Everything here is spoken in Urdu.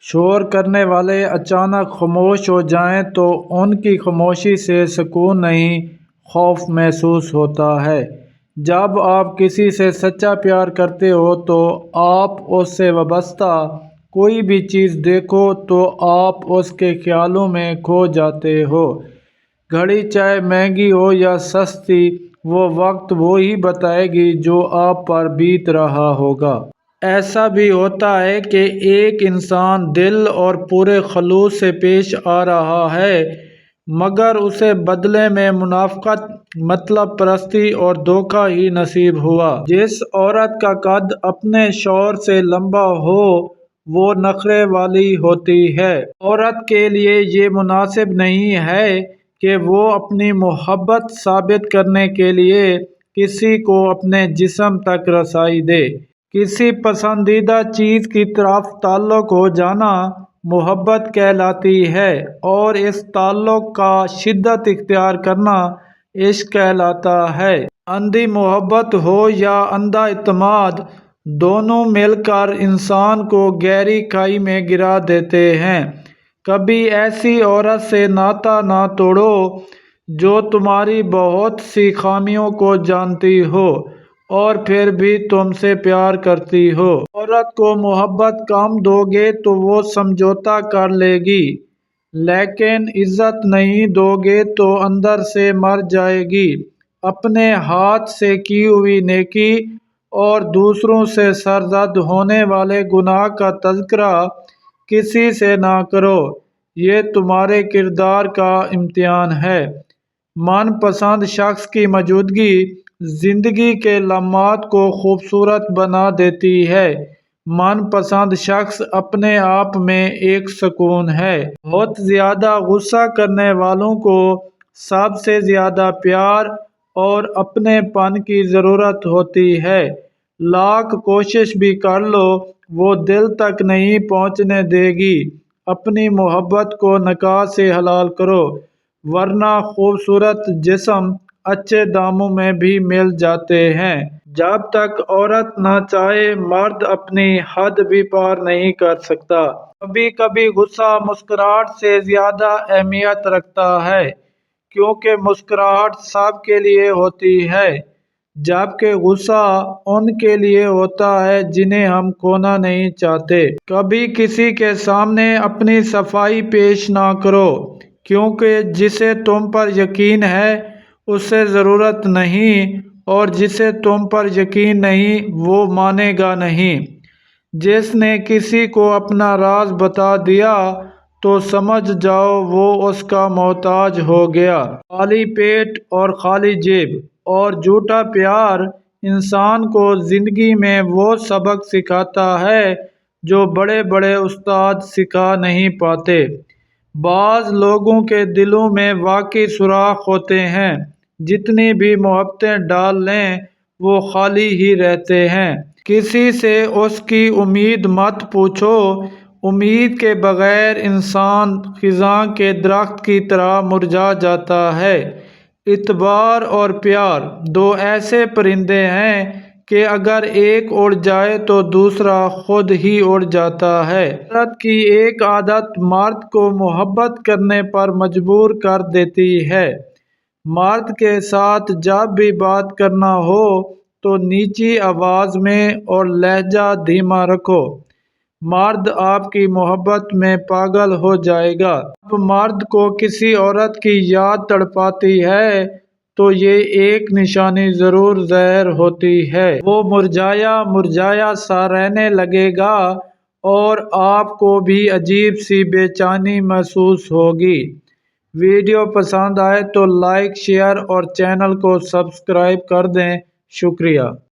شور کرنے والے اچانک خاموش ہو جائیں تو ان کی خاموشی سے سکون نہیں، خوف محسوس ہوتا ہے۔ جب آپ کسی سے سچا پیار کرتے ہو تو آپ اس سے وابستہ کوئی بھی چیز دیکھو تو آپ اس کے خیالوں میں کھو جاتے ہو۔ گھڑی چاہے مہنگی ہو یا سستی، وہ وقت وہی بتائے گی جو آپ پر بیت رہا ہوگا۔ ایسا بھی ہوتا ہے کہ ایک انسان دل اور پورے خلوص سے پیش آ رہا ہے، مگر اسے بدلے میں منافقت، مطلب پرستی اور دھوکہ ہی نصیب ہوا۔ جس عورت کا قد اپنے شوہر سے لمبا ہو وہ نخرے والی ہوتی ہے۔ عورت کے لیے یہ مناسب نہیں ہے کہ وہ اپنی محبت ثابت کرنے کے لیے کسی کو اپنے جسم تک رسائی دے۔ کسی پسندیدہ چیز کی طرف تعلق ہو جانا محبت کہلاتی ہے اور اس تعلق کا شدت اختیار کرنا عشق کہلاتا ہے۔ اندھی محبت ہو یا اندھا اعتماد، دونوں مل کر انسان کو گہری کھائی میں گرا دیتے ہیں۔ کبھی ایسی عورت سے ناطہ نہ توڑو جو تمہاری بہت سی خامیوں کو جانتی ہو اور پھر بھی تم سے پیار کرتی ہو۔ عورت کو محبت کم دو گے تو وہ سمجھوتا کر لے گی، لیکن عزت نہیں دو گے تو اندر سے مر جائے گی۔ اپنے ہاتھ سے کی ہوئی نیکی اور دوسروں سے سرزد ہونے والے گناہ کا تذکرہ کسی سے نہ کرو، یہ تمہارے کردار کا امتحان ہے۔ من پسند شخص کی موجودگی زندگی کے لمحات کو خوبصورت بنا دیتی ہے۔ من پسند شخص اپنے آپ میں ایک سکون ہے۔ بہت زیادہ غصہ کرنے والوں کو سب سے زیادہ پیار اور اپنے پن کی ضرورت ہوتی ہے۔ لاکھ کوشش بھی کر لو وہ دل تک نہیں پہنچنے دے گی۔ اپنی محبت کو نکاح سے حلال کرو، ورنہ خوبصورت جسم اچھے داموں میں بھی مل جاتے ہیں۔ جب تک عورت نہ چاہے مرد اپنی حد بھی پار نہیں کر سکتا۔ کبھی کبھی غصہ مسکراہٹ سے زیادہ اہمیت رکھتا ہے، کیونکہ مسکراہٹ سب کے لیے ہوتی ہے، جبکہ غصہ ان کے لیے ہوتا ہے جنہیں ہم کھونا نہیں چاہتے۔ کبھی کسی کے سامنے اپنی صفائی پیش نہ کرو، کیونکہ جسے تم پر یقین ہے اسے ضرورت نہیں، اور جسے تم پر یقین نہیں وہ مانے گا نہیں۔ جس نے کسی کو اپنا راز بتا دیا تو سمجھ جاؤ وہ اس کا محتاج ہو گیا۔ خالی پیٹ اور خالی جیب اور جھوٹا پیار انسان کو زندگی میں وہ سبق سکھاتا ہے جو بڑے بڑے استاد سکھا نہیں پاتے۔ بعض لوگوں کے دلوں میں واقعی سوراخ ہوتے ہیں، جتنی بھی محبتیں ڈال لیں وہ خالی ہی رہتے ہیں۔ کسی سے اس کی امید مت پوچھو، امید کے بغیر انسان خزاں کے درخت کی طرح مرجھا جاتا ہے۔ اعتبار اور پیار دو ایسے پرندے ہیں کہ اگر ایک اڑ جائے تو دوسرا خود ہی اڑ جاتا ہے۔ عورت کی ایک عادت مرد کو محبت کرنے پر مجبور کر دیتی ہے۔ مرد کے ساتھ جب بھی بات کرنا ہو تو نیچی آواز میں اور لہجہ دھیما رکھو، مرد آپ کی محبت میں پاگل ہو جائے گا۔ جب مرد کو کسی عورت کی یاد تڑپاتی ہے تو یہ ایک نشانی ضرور ظاہر ہوتی ہے۔ وہ مرجھایا مرجھایا سا رہنے لگے گا اور آپ کو بھی عجیب سی بے چینی محسوس ہوگی۔ ویڈیو پسند آئے تو لائک، شیئر اور چینل کو سبسکرائب کر دیں۔ شکریہ۔